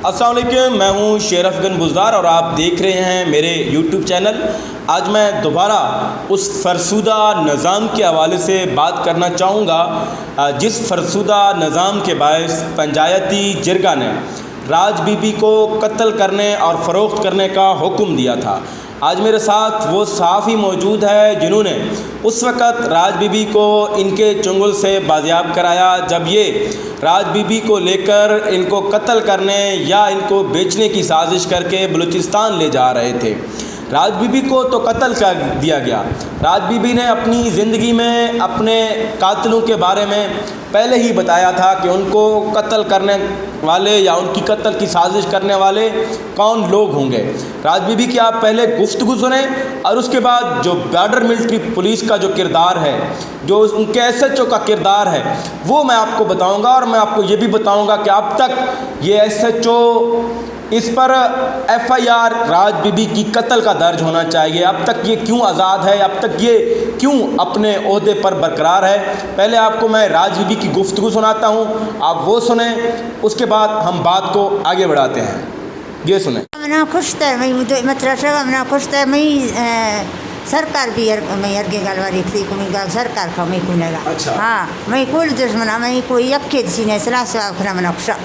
अस्सलाम वालेकुम, मैं हूं शेर अफगन बुज़दार और आप देख रहे हैं मेरे यूट्यूब चैनल। आज मैं दोबारा उस फरसुदा निज़ाम के हवाले से बात करना चाहूँगा जिस फरसुदा निज़ाम के बायस पंचायती जिरगा ने राज बीबी को कत्ल करने और फ़रोख्त करने का हुक्म दिया था। आज मेरे साथ वो सहाफ़ी मौजूद है जिन्होंने उस वक़्त राज बीबी को इनके चुंगल से बाजियाब कराया जब ये राज बीबी को लेकर इनको कत्ल करने या इनको बेचने की साजिश करके बलूचिस्तान ले जा रहे थे। राज बीबी को तो कत्ल कर दिया गया। राज बीबी ने अपनी ज़िंदगी में अपने कातिलों के बारे में पहले ही बताया था कि उनको कत्ल करने वाले या उनकी कत्ल की साजिश करने वाले कौन लोग होंगे। राज बीबी की आप पहले गुफ्तगू सुने और उसके बाद जो बॉर्डर मिलिट्री पुलिस का जो किरदार है, जो उनके SHO का किरदार है, वो मैं आपको बताऊंगा। और मैं आपको ये भी बताऊंगा कि अब तक ये SHO इस पर FIR राज बीबी की कत्ल का दर्ज होना चाहिए, अब तक ये क्यों आज़ाद है, अब तक ये क्यों अपने ओहदे पर बरकरार है। पहले आपको मैं राज बीबी की गुफ्तगू सुनाता हूँ, आप वो सुने, उसके बाद हम बात को आगे बढ़ाते हैं। ये सुने। सरकार भी मैं हर के गलवारी को मैं सरकार का मैं कुनेगा। अच्छा। हाँ मैं कुल दुश्मना मैं कोई यक्के सीने सलाह से आखिर में नक्शा।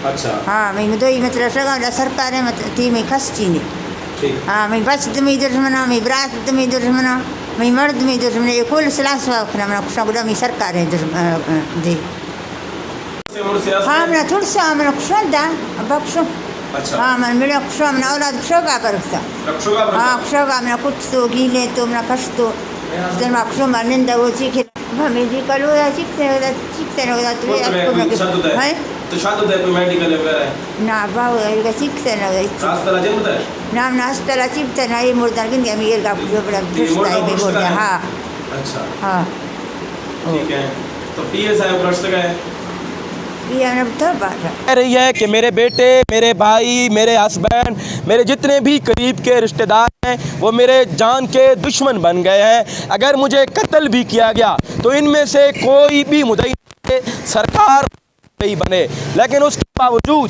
अच्छा। हाँ मैं मुझे ये मतलब शगा सरकार है मतलब ती में खस्ती नहीं। ठीक। हाँ मैं बच्चे में दुश्मना मैं बरात में दुश्मना मैं मर्द में दुश्मना ये कुल सलाह से आखिर में नक्शा गुड़ा मैं सरकार है दी। हाँ मैं थोड़ा सा मैं नक्शा दा बक्सो। अच्छा। हाँ मैं मेरे नक्शा मैं औलाद नक्शा का परखता। हाँ नक्शा का मैं कुछ तो गीले तो मैं कष्ट तो जब नक्शा मारने वो चीखे हमें जी कलो या चीखते होता तो ये आपको है तो शादी है कोई मेडिकल वगैरह है ना बाव ये चीखते ना अस्पताल जरूरत है नाम ना अस्पताल चीखते ना ये मुर्दा किन के ये का बड़ा पुछता है बोल रहा। हाँ अच्छा। हाँ ठीक है। तो PSI भ्रष्ट गए ये हमने तो बात कह रही है कि मेरे बेटे, मेरे भाई, मेरे हस्बैंड, मेरे जितने भी करीब के रिश्तेदार हैं वो मेरे जान के दुश्मन बन गए हैं। अगर मुझे कत्ल भी किया गया तो इनमें से कोई भी मुद्दई सरकार नहीं बने। लेकिन उसके बावजूद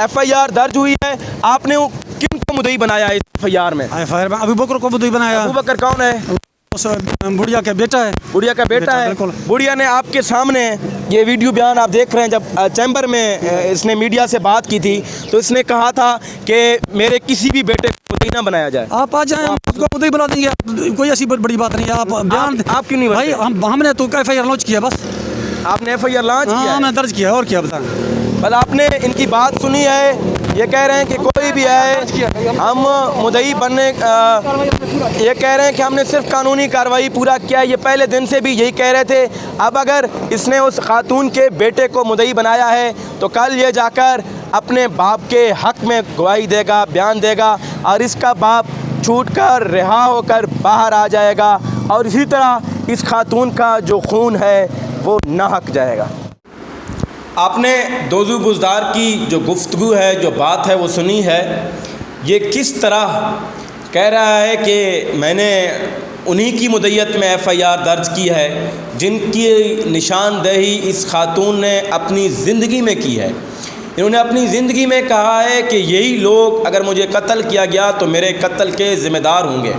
FIR दर्ज हुई है। आपने किन को मुद्दई बनाया है FIR में? FIR में अबू बकर को मुद्दई बनाया। अबू बकर कौन है? बुढ़िया का बेटा है। बुढ़िया का बेटा है। बुढ़िया ने आपके सामने ये वीडियो बयान आप देख रहे हैं, जब चैम्बर में इसने मीडिया से बात की थी तो इसने कहा था कि मेरे किसी भी बेटे को मुद्दई ना बनाया जाए। आप आ जाए, आपको मुद्दई बना देंगे, कोई ऐसी बड़ी बात नहीं है। आप बयान आप क्यों नहीं भाई? हमने तो FIR लॉन्च किया बस। आपने FIR लॉन्च किया? हमने दर्ज किया और क्या बताएं। बस आपने इनकी बात सुनी है, ये कह रहे हैं कि कोई भी है हम मुद्दई बनने ये कह रहे हैं कि हमने सिर्फ कानूनी कार्रवाई पूरा किया। ये पहले दिन से भी यही कह रहे थे। अब अगर इसने उस खातून के बेटे को मुद्दई बनाया है तो कल ये जाकर अपने बाप के हक़ में गवाही देगा, बयान देगा और इसका बाप छूट कर रिहा होकर बाहर आ जाएगा और इसी तरह इस खातून का जो खून है वो नाहक जाएगा। आपने दोजू बुज़दार की जो गुफ्तगू है, जो बात है वो सुनी है। ये किस तरह कह रहा है कि मैंने उन्हीं की मुद्दईयत में FIR दर्ज की है जिनकी निशानदेही इस खातून ने अपनी ज़िंदगी में की है। इन्होंने अपनी ज़िंदगी में कहा है कि यही लोग अगर मुझे कत्ल किया गया तो मेरे कत्ल के ज़िम्मेदार होंगे।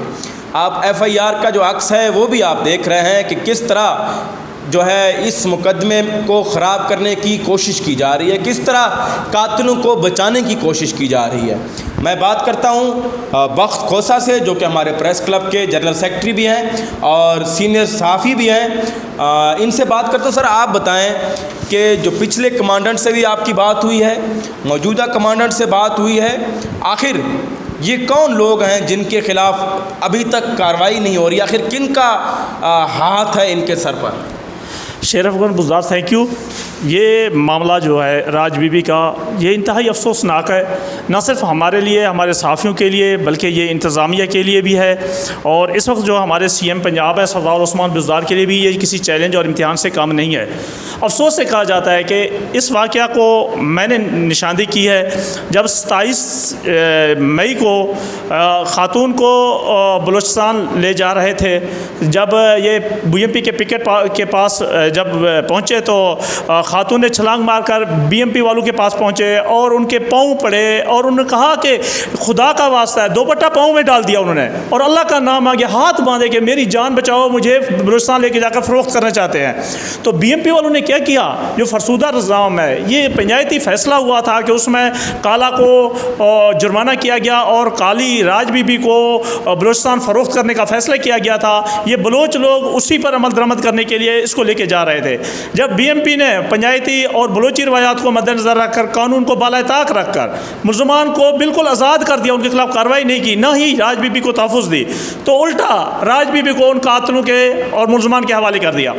आप FIR का जो अक्स है वो भी आप देख रहे हैं कि किस तरह जो है इस मुकदमे को ख़राब करने की कोशिश की जा रही है, किस तरह कातिलों को बचाने की कोशिश की जा रही है। मैं बात करता हूँ बख्त खोसा से, जो कि हमारे प्रेस क्लब के जनरल सेक्रेटरी भी हैं और सीनियर सहाफ़ी भी हैं। इनसे बात करता हूँ। सर आप बताएं कि जो पिछले कमांडेंट से भी आपकी बात हुई है, मौजूदा कमांडेंट से बात हुई है, आखिर ये कौन लोग हैं जिनके ख़िलाफ़ अभी तक कार्रवाई नहीं हो रही? आखिर किन का हाथ है इनके सर पर? शेर अफगन बुज़दार, थैंक यू। ये मामला जो है राज बीबी का, ये इंतहाई अफसोसनाक है, न सिर्फ हमारे लिए, हमारे सहाफ़ियों के लिए, बल्कि ये इंतज़ामिया के लिए भी है। और इस वक्त जो हमारे CM पंजाब है सरदार उस्मान बुज़दार के लिए भी ये किसी चैलेंज और इम्तिहान से कम नहीं है। अफसोस से कहा जाता है कि इस वाक़या को मैंने निशानदेही की है जब 27 मई को ख़ातून को बलूचिस्तान ले जा रहे थे। जब ये BMP के पिकेट के पास जब पहुँचे तो खातून ने छलांग मारकर बीएमपी वालों के पास पहुँचे और उनके पाँव पड़े और उन्होंने कहा कि खुदा का वास्ता है, दोपट्टा पाँव में डाल दिया उन्होंने और अल्लाह का नाम आ गया, हाथ बांधे कि मेरी जान बचाओ, मुझे बलूचिस्तान लेके जाकर फ़रोख्त करना चाहते हैं। तो बीएमपी वालों ने क्या किया, जो फरसूदा निज़ाम है, ये पंचायती फ़ैसला हुआ था कि उसमें काला को जुर्माना किया गया और काली राज बीबी को बलूचिस्तान फ़रोख्त करने का फ़ैसला किया गया था। ये बलोच लोग उसी पर अमल दरामद करने के लिए इसको लेके जा रहे थे। जब बीएमपी ने पंचायती और बलोची रवायात को मद्देनज़र रखकर, कानून को बाला ताक रखकर मुल्ज़मान को बिल्कुल आज़ाद कर दिया, उनके खिलाफ कार्रवाई नहीं की, ना ही राज बीबी को तहफ़्फ़ुज़ दी, तो उल्टा राज बीबी को उन कातलों के और मुल्ज़मान के हवाले कर दिया।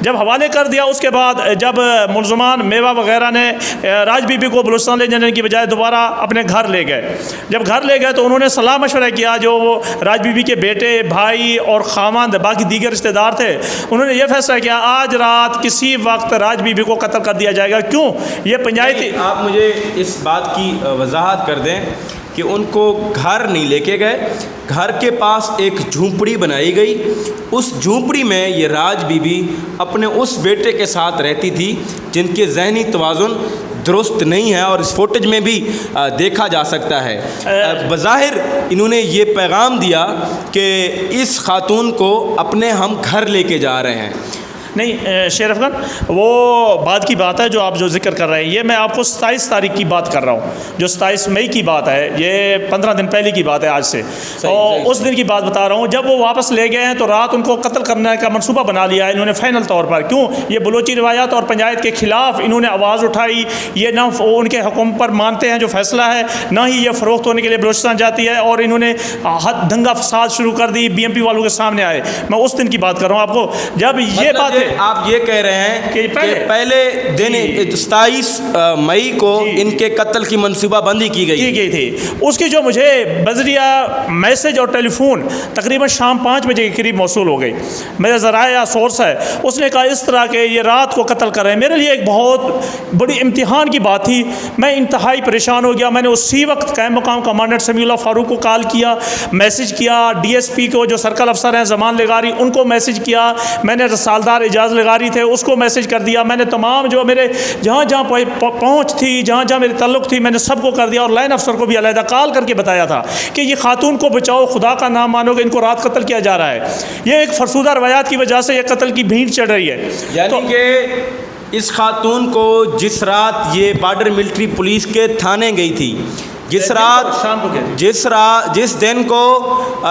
जब हवाले कर दिया उसके बाद जब मुल्ज़मान मेवा वगैरह ने राज बीबी को बलूचिस्तान ले जाने की बजाय दोबारा अपने घर ले गए। जब घर ले गए तो उन्होंने सलाह मशवरा किया, जो राज बीबी के बेटे, भाई और खामंद बाकी दीगर रिश्तेदार थे, उन्होंने ये फैसला किया आज रात किसी वक्त राज बीबी को कत्ल कर दिया जाएगा। क्यों? ये पंचायती। आप मुझे इस बात की वजाहत कर दें कि उनको घर नहीं लेके गए, घर के पास एक झूंपड़ी बनाई गई, उस झूंपड़ी में ये राज बीबी अपने उस बेटे के साथ रहती थी जिनके जहनी तवाज़ुन दुरुस्त नहीं है और इस फुटेज में भी देखा जा सकता है। बज़ाहिर इन्होंने ये पैगाम दिया कि इस खातून को अपने हम घर लेके जा रहे हैं। नहीं शेर अफगान, वो बाद की बात है जो आप जो जिक्र कर रहे हैं। ये मैं आपको 27 तारीख की बात कर रहा हूँ, जो 27 मई की बात है, ये 15 दिन पहले की बात है आज से। और उस दिन की बात बता रहा हूँ जब वो वापस ले गए हैं तो रात उनको कत्ल करने का मंसूबा बना लिया है इन्होंने फ़ाइनल तौर पर। क्यों? ये बलोची रवायात और पंचायत के ख़िलाफ़ इन्होंने आवाज़ उठाई। ये ना उनके हुक्म पर मानते हैं जो फ़ैसला है, ना ही ये फ़रोख्त होने के लिए बलूचिस्तान जाती है, और इन्होंने हद दंगा फसाद शुरू कर दी, बीएमपी वालों के सामने आए। मैं उस दिन की बात कर रहा हूँ आपको, जब ये बात आप ये कह रहे हैं कि पहले दिन 27 मई को इनके कत्ल की मंसूबाबंदी की गई थी। उसकी जो मुझे बजरिया मैसेज और टेलीफोन तकरीबन शाम 5 बजे के करीब मौसूल हो गई। मेरा ज़राया सोर्स है, उसने कहा इस तरह के ये रात को कत्ल कर रहे हैं। मेरे लिए एक बहुत बड़ी इम्तिहान की बात थी, मैं इंतहाई परेशान हो गया। मैंने उसी वक्त कायम मकाम कमांडेंट समीउल्लाह फारूक को कॉल किया, मैसेज किया, DSP को जो सर्कल अफसर हैं ज़मान लगारी उनको मैसेज किया, मैंने रसालदार एजाज़ लगारी थे उसको मैसेज कर दिया, मैंने तमाम जो मेरे जहाँ जहाँ पहुँच थी, जहाँ जहाँ मेरे ताल्लुक़ थी, मैंने सबको कर दिया। और लाइन अफसर को भी अलहदा कॉल करके बताया था कि ये खातून को बचाओ, खुदा का नाम मानोगे, इनको रात कत्ल किया जा रहा है। ये एक फरसूदा रवायात की वजह से ये कत्ल की भीड़ चढ़ रही है। यानी कि इस खातून को जिस रात ये बॉर्डर मिलिट्री पुलिस के थाने गई थी, जिस दिन को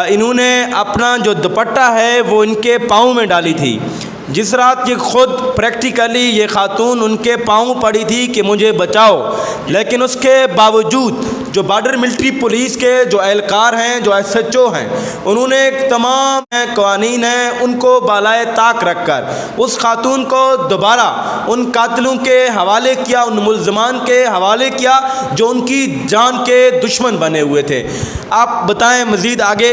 इन्होंने अपना जो दुपट्टा है वो इनके पाँव में डाली थी, जिस रात ये ख़ुद प्रैक्टिकली ये खातून उनके पाँव पड़ी थी कि मुझे बचाओ, लेकिन उसके बावजूद जो बॉर्डर मिलिट्री पुलिस के जो एहलकार हैं, जो SHO हैं, उन्होंने तमाम क़वानीन हैं उनको बालाए ताक रखकर उस खातून को दोबारा उन कातिलों के हवाले किया, उन मुल्ज़मान के हवाले किया जो उनकी जान के दुश्मन बने हुए थे। आप बताएं, मज़ीद आगे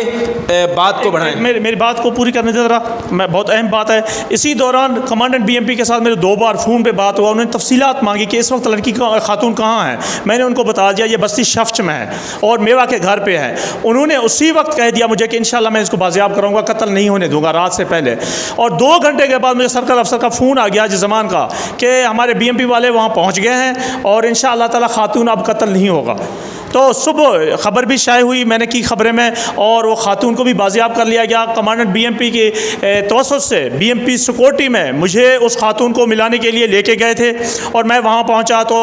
बात को बढ़ाएं। मेरी बात को पूरी करने दे ज़रा, मैं बहुत अहम बात है। इसी दौरान कमांडेंट BMP के साथ मेरे 2 बार फ़ोन पे बात हुआ। उन्होंने तफसीलात मांगी कि इस वक्त लड़की खातून कहाँ है। मैंने उनको बता दिया ये बस्ती शफ्च में है और मेवा के घर पे है। उन्होंने उसी वक्त कह दिया मुझे कि इंशाल्लाह मैं इसको बाजियाब करूँगा, कत्ल नहीं होने दूंगा रात से पहले। और 2 घंटे के बाद मुझे सर्कल अफसर का फ़ोन आ गया ज़मान का कि हमारे BMP वाले वहाँ पहुँच गए हैं और इंशाअल्लाह ताला खातून अब कत्ल नहीं होगा। तो सुबह ख़बर भी शाये हुई, मैंने की ख़बरें में, और वो खातून को भी बाजियाब कर लिया गया। कमांडेंट BMP के तवस्सुत से BMP सिक्योरिटी में मुझे उस खातून को मिलाने के लिए लेके गए थे और मैं वहाँ पहुँचा। तो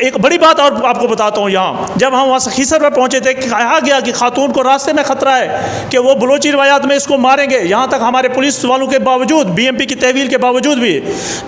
एक बड़ी बात और आपको बताता हूँ, यहाँ जब हम वहाँ खीसर पर पहुँचे थे कहा गया कि खातून को रास्ते में ख़तरा है कि वो बलोची रवायात में इसको मारेंगे, यहाँ तक हमारे पुलिस वालों के बावजूद, BMP की तहवील के बावजूद भी।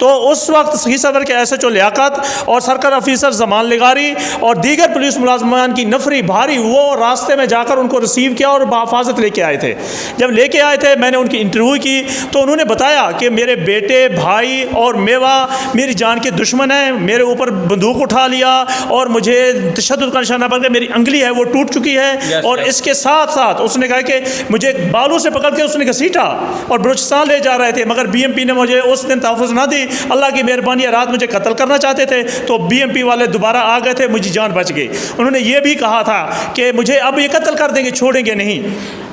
तो उस वक्त खीसर के SHO लियाकत और सर्कल ऑफिसर ज़मान लगारी और दीगर पुलिस मुलाजमान की नफरी भारी, वो रास्ते में जाकर उनको रिसीव किया और बाफाजत लेके आए थे। जब लेके आए थे मैंने उनकी इंटरव्यू की तो उन्होंने बताया कि मेरे बेटे, भाई और मेवा मेरी जान के दुश्मन है, मेरे ऊपर बंदूक उठा लिया और मुझे तशद्दुद का निशाना बन के मेरी अंगली है वो टूट चुकी है। और इसके साथ साथ उसने कहा कि मुझे बालों से पकड़ के उसने घसीटा और बलूचिस्तान ले जा रहे थे, मगर BMP ने मुझे उस दिन तहफ़्फ़ुज़ ना दी। अल्लाह की मेहरबानी, रात मुझे कत्ल करना चाहते थे तो BMP वाले दोबारा आ गए थे, मुझे जान बच गई। उन्होंने ये भी कहा था कि मुझे अब ये कत्ल कर देंगे, छोड़ेंगे नहीं।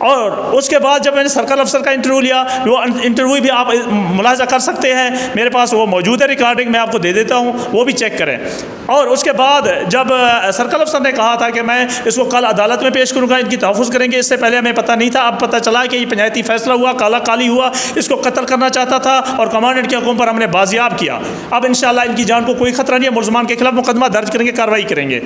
और उसके बाद जब मैंने सर्कल अफसर का इंटरव्यू लिया, वो इंटरव्यू भी आप मुलाजा कर सकते हैं, मेरे पास वो मौजूद है रिकॉर्डिंग, मैं आपको दे देता हूँ, वो भी चेक करें। और उसके बाद जब सर्कल अफसर ने कहा था कि मैं इसको कल अदालत में पेश करूँगा, इनकी तहफ़्फ़ुज़ करेंगे, इससे पहले हमें पता नहीं था, अब पता चला कि ये पंचायती फैसला हुआ, काला काली हुआ, इसको कत्ल करना चाहता था और कमांडेंट के हुक्म पर हमने बाजियाब किया। अब इंशाअल्लाह इनकी जान को कोई खतरा नहीं है, मुल्ज़मान के खिलाफ मुकदमा दर्ज करेंगे, कार्रवाई करेंगे।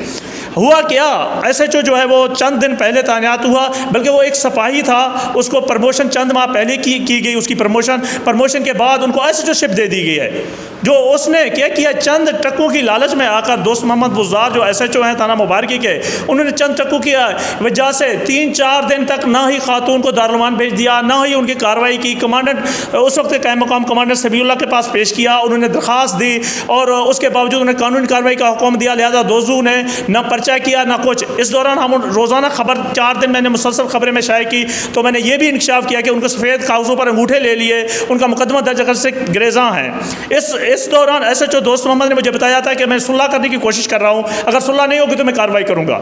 हुआ क्या, SHO जो है वो चंद दिन पहले तैनात हुआ, बल्कि वो एक सिपाही था, उसको प्रमोशन चंद माह पहले की गई, उसकी प्रमोशन के बाद उनको SHO शिप दे दी गई है। जो उसने क्या किया, चंद टक्कों की लालच में आकर दोस्त मोहम्मद बुज़दार जो SHO हैं थाना मुबारकी के, उन्होंने चंद टक्कों की वजह से 3-4 दिन तक ना ही खातून को दारुल भेज दिया, ना ही उनकी कार्रवाई की। कमांडेंट उस वक्त कायम मकाम कमांडेंट समीउल्लाह के पास पेश किया, उन्होंने दरख्वास्त दी और उसके बावजूद उन्हें कानूनी कार्रवाई का हुक्म दिया। लिहाजा दोजू ने न पर्चा किया ना कुछ। इस दौरान हम रोज़ाना खबर 4 दिन मैंने मुसलसल खबरें में शाये की, तो मैंने ये भी इंकशाफ किया कि उनको सफ़ेद कागज़ों पर अंगूठे ले लिए, उनका मुकदमा दर्ज कर से ग्रेज़ां हैं। इस दौरान SHO दोस्त मोहम्मद ने मुझे बताया था कि मैं सुलह करने की कोशिश कर रहा हूँ, अगर सुलह नहीं होगी तो मैं कार्रवाई करूँगा।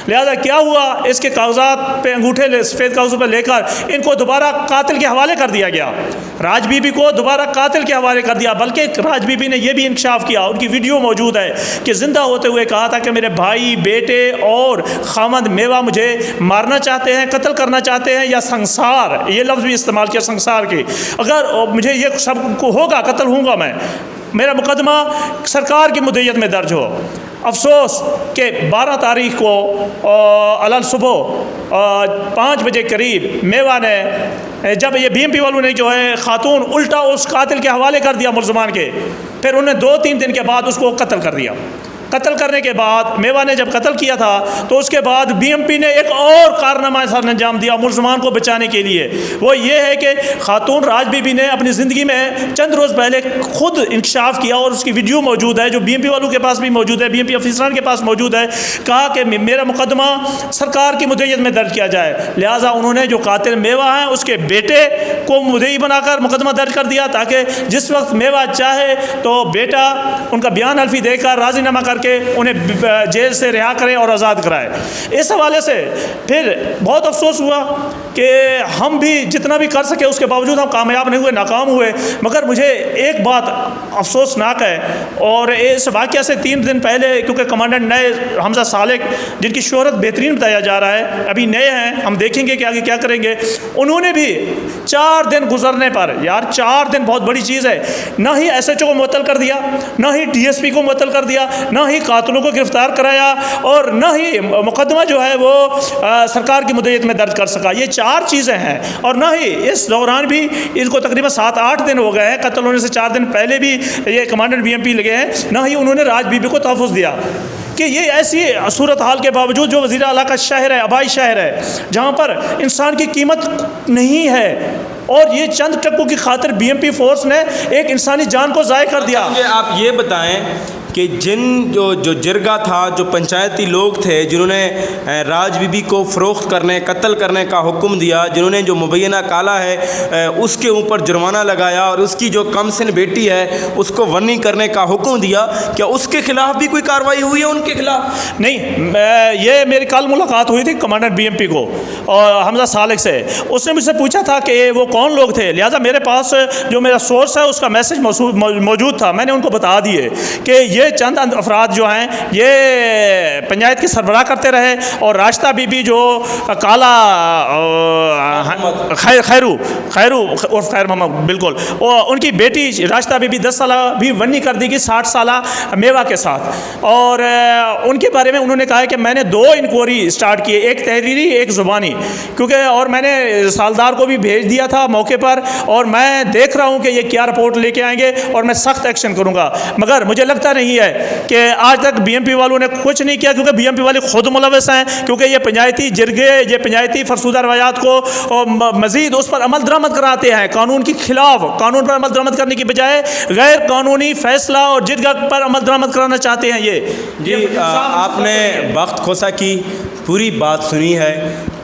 लिहाजा क्या हुआ, इसके कागजात पे अंगूठे सफ़ेद कागज़ों पर लेकर इनको दोबारा कातिल के हवाले कर दिया गया। राज बीबी को दोबारा कातिल के हवाले कर दिया, बल्कि राज बीबी ने यह भी इंकशाफ किया, उनकी वीडियो मौजूद है कि ज़िंदा होते हुए कहा था कि मेरे भाई, बेटे और खामद मेवा मुझे मारना चाहते हैं, कत्ल करना चाहते हैं, या संसार, ये लफ्ज़ भी इस्तेमाल किया संसार के, अगर मुझे ये सब होगा, कत्ल होऊंगा मैं, मेरा मुकदमा सरकार की मुद्दत में दर्ज हो। अफसोस कि 12 तारीख को अलल सुबह 5 बजे करीब मेवा ने, जब ये BMP वालों ने जो है खातून उल्टा उस कातिल के हवाले कर दिया मुल्ज़मान के, फिर उन्हें 2-3 दिन के बाद उसको कत्ल कर दिया। कत्ल करने के बाद मेवा ने जब कत्ल किया था तो उसके बाद BMP ने एक और कारनामा सर अंजाम दिया मुल्ज़मान को बचाने के लिए। वो ये है कि खातून राज बीबी ने अपनी ज़िंदगी में चंद रोज़ पहले खुद इंकशाफ किया और उसकी वीडियो मौजूद है, जो BMP वालों के पास भी मौजूद है, BMP अफसरान के पास मौजूद है। कहा कि मेरा मुकदमा सरकार की मुद्दत में दर्ज किया जाए। लिहाजा उन्होंने जो कातिल मेवा है उसके बेटे को मुद्दई बनाकर मुकदमा दर्ज कर दिया, ताकि जिस वक्त मेवा चाहे तो बेटा उनका बयान हल्फी देकर राजीनामा कर के उन्हें जेल से रिहा करें और आज़ाद कराए। इस हवाले से फिर बहुत अफसोस हुआ कि हम भी जितना भी कर सके उसके बावजूद हम कामयाब नहीं हुए, नाकाम हुए। मगर मुझे एक बात अफसोसनाक है, और इस वाक़या से 3 दिन पहले, क्योंकि कमांडेंट नए हमजा सालेक, जिनकी शोहरत बेहतरीन बताया जा रहा है, अभी नए हैं, हम देखेंगे कि आगे क्या करेंगे, उन्होंने भी 4 दिन गुजरने पर, यार 4 दिन बहुत बड़ी चीज़ है, ना ही SHO को मुअत्तल कर दिया, ना ही DSP को मुअत्तल कर दिया, ना ही कातिलों को गिरफ्तार कराया, और न ही मुकदमा जो है वो सरकार की मुद्दत में दर्ज कर सका। ये 4 चीज़ें हैं। और न ही इस दौरान भी इनको तकरीबन 7-8 दिन हो गए हैं, कत्ल होने से 4 दिन पहले भी ये कमांडेंट BMP लगे हैं, न ही उन्होंने राज बीबी को तहफ़्फ़ुज़ दिया। कि ये ऐसी सूरत हाल के बावजूद, जो वज़ीर आला का शहर है, आबाई शहर है, जहाँ पर इंसान की कीमत नहीं है, और ये चंद टक्कों की खातिर BMP फोर्स ने एक इंसानी जान को ज़ाय कर दिया। आप ये बताएं कि जो जिरगा था, जो पंचायती लोग थे जिन्होंने राज बीबी को फ़रोख्त करने, कत्ल करने का हुक्म दिया, जिन्होंने जो मुबैना काला है उसके ऊपर जुर्माना लगाया, और उसकी जो कमसिन बेटी है उसको वरनी करने का हुक्म दिया, क्या उसके ख़िलाफ़ भी कोई कार्रवाई हुई है उनके ख़िलाफ़? नहीं, ये मेरी कल मुलाकात हुई थी कमांडेंट BMP को और हमजा सालेक से। उसने मुझसे पूछा था कि वो कौन लोग थे। लिहाजा मेरे पास जो मेरा सोर्स है उसका मैसेज मौजूद था, मैंने उनको बता दिए कि ये चंद अफराद जो हैं ये पंचायत की सरबराह करते रहे, और राशिदा बीबी जो काला खैरू उर्फ खैर मोहम्मद, बिल्कुल, और उनकी बेटी राशिदा बीबी 10 साल भी वन्नी कर दी गई 60 साल मेवा के साथ। और उनके बारे में उन्होंने कहा है कि मैंने 2 इंक्वायरी स्टार्ट किए, एक तहरीरी, एक ज़ुबानी, क्योंकि और मैंने सालदार को भी भेज दिया था मौके पर, और मैं देख रहा हूँ कि ये क्या रिपोर्ट लेके आएंगे और मैं सख्त एक्शन करूँगा। मगर मुझे लगता नहीं है कि आज तक BMP वालों ने कुछ नहीं किया, क्योंकि BMP वाले खुद मुलव्वस हैं, क्योंकि ये पंचायती जिरगे, ये पंचायती फरसूदा रवायात को मज़ीद उस पर अमल दरामद कराते हैं, कानून के खिलाफ, कानून पर अमल दरामद करने की बजाय गैर कानूनी फैसला और जिरगा पर अमल दरामद कराना चाहते हैं। ये जी आपने वक्त खोसा की पूरी बात सुनी है।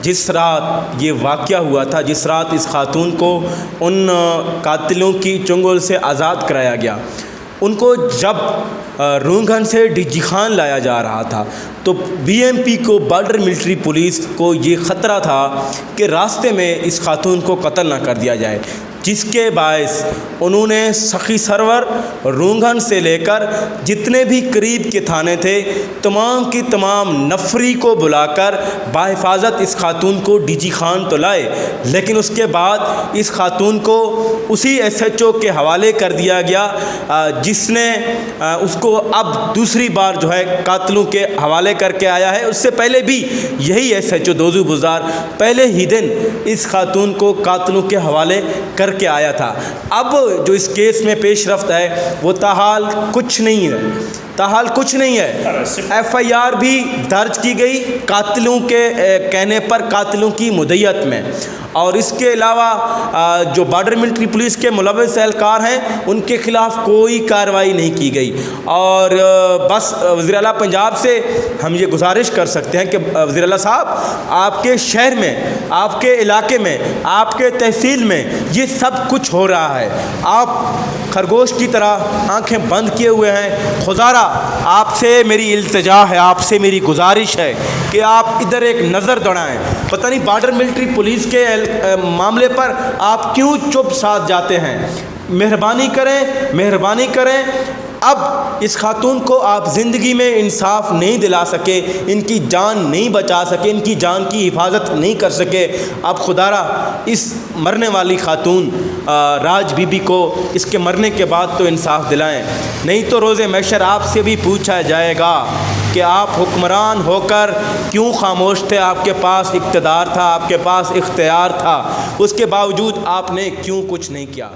जिस रात ये वाक़या हुआ था, जिस रात इस खातून को उन कातिलों की चंगुल से आज़ाद कराया गया, उनको जब रूंगन से डीजी खान लाया जा रहा था तो बीएमपी को, बॉर्डर मिलिट्री पुलिस को ये ख़तरा था कि रास्ते में इस खातून को कत्ल ना कर दिया जाए, जिसके बायस उन्होंने सखी सरवर, रूंगन से लेकर जितने भी करीब के थाने थे तमाम की तमाम नफरी को बुलाकर बाहिफाजत इस खातून को डीजी खान तो लाए, लेकिन उसके बाद इस खातून को उसी एसएचओ के हवाले कर दिया गया जिसने उसको अब दूसरी बार जो है कातलों के हवाले करके आया है। उससे पहले भी यही एसएचओ दोजू बुज़ार पहले ही दिन इस खातून को कातलों के हवाले करके आया था। अब जो इस केस में पेश रफ्त है वो ताहाल कुछ नहीं है, ताहाल कुछ नहीं है। एफआईआर भी दर्ज की गई कातिलों के कहने पर, कातिलों की मुद्दत में, और इसके अलावा जो बॉर्डर मिलिट्री पुलिस के मुलव्वस एहलकार हैं उनके ख़िलाफ़ कोई कार्रवाई नहीं की गई। और बस वज़ीर आला पंजाब से हम ये गुजारिश कर सकते हैं कि वज़ीर आला साहब, आपके शहर में, आपके इलाके में, आपके तहसील में ये सब कुछ हो रहा है, आप खरगोश की तरह आंखें बंद किए हुए हैं। खुदारा आपसे मेरी इल्तिजा है, आपसे मेरी गुजारिश है कि आप इधर एक नज़र दौड़ाएं। पता नहीं बॉर्डर मिलिट्री पुलिस के मामले पर आप क्यों चुप साथ जाते हैं। मेहरबानी करें, मेहरबानी करें। अब इस खातून को आप ज़िंदगी में इंसाफ नहीं दिला सके, इनकी जान नहीं बचा सके, इनकी जान की हिफाजत नहीं कर सके। अब खुदारा इस मरने वाली खातून राज बीबी को इसके मरने के बाद तो इंसाफ दिलाएं, नहीं तो रोज़े महशर आपसे भी पूछा जाएगा कि आप हुक्मरान होकर क्यों खामोश थे। आपके पास इक़्तिदार था, आपके पास इख्तियार था, उसके बावजूद आपने क्यों कुछ नहीं किया।